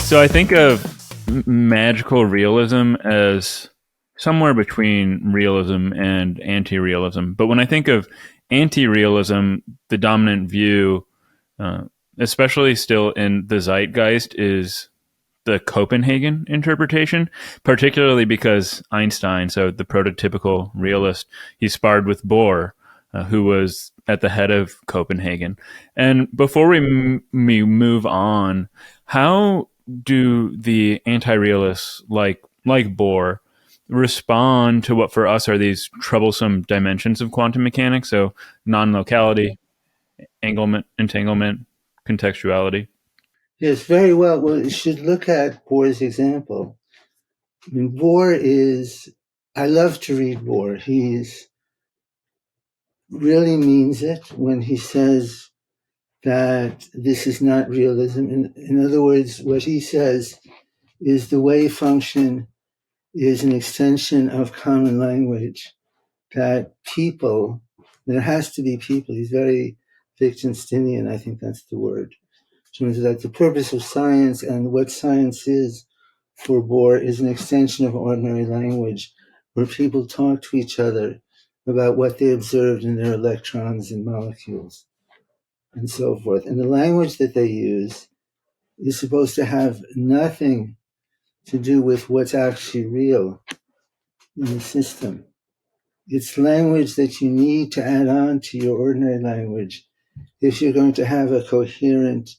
So I think of magical realism as somewhere between realism and anti-realism. But when I think of anti-realism, the dominant view, uh, especially still in the zeitgeist, is the Copenhagen interpretation, particularly because Einstein, so the prototypical realist, he sparred with Bohr, who was at the head of Copenhagen. And before we move on, how do the anti-realists like Bohr respond to what for us are these troublesome dimensions of quantum mechanics? So non-locality, entanglement, contextuality. Yes, very well. Well, you should look at Bohr's example. I mean, Bohr is, I love to read Bohr. He's really means it when he says that this is not realism. In other words, what he says is the wave function is an extension of common language, that people, there has to be people. He's very Wittgensteinian, I think that's the word. In terms of that the purpose of science and what science is for Bohr is an extension of ordinary language, where people talk to each other about what they observed in their electrons and molecules and so forth. And the language that they use is supposed to have nothing to do with what's actually real in the system. It's language that you need to add on to your ordinary language if you're going to have a coherent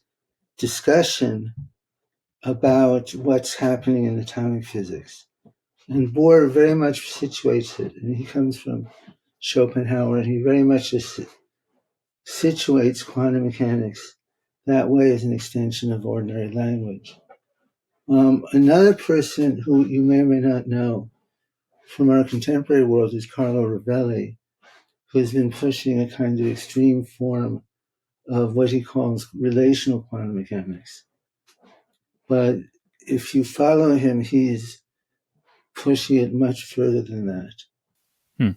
discussion about what's happening in atomic physics. And Bohr very much situates it, and he comes from Schopenhauer, and he very much situates quantum mechanics that way as an extension of ordinary language. Another person who you may or may not know from our contemporary world is Carlo Rovelli, who's been pushing a kind of extreme form of what he calls relational quantum mechanics. But if you follow him, he's pushing it much further than that. Hmm.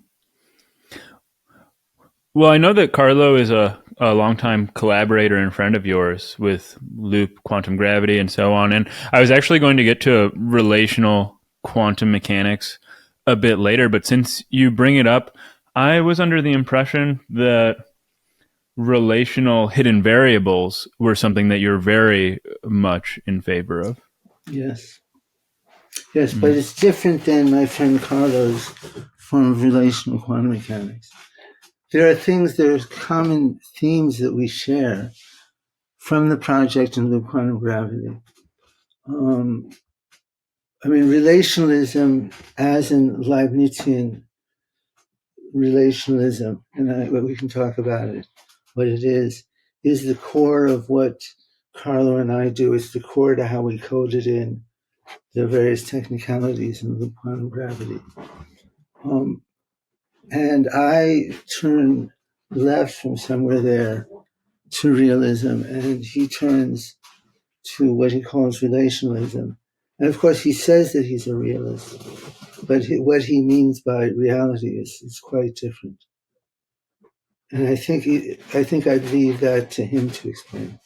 Well, I know that Carlo is a longtime collaborator and friend of yours with loop quantum gravity and so on. And I was actually going to get to relational quantum mechanics a bit later, but since you bring it up, I was under the impression that relational hidden variables were something that you're very much in favor of. Yes. Yes, but it's different than my friend Carlo's form of relational quantum mechanics. There are common themes that we share from the project in loop quantum gravity. Relationalism, as in Leibnizian relationalism, and we can talk about it, what it is the core of what Carlo and I do. It's the core to how we coded in the various technicalities in loop quantum gravity. And I turn left from somewhere there to realism, and he turns to what he calls relationalism. And of course, he says that he's a realist, but what he means by reality is quite different. And I think I'd leave that to him to explain.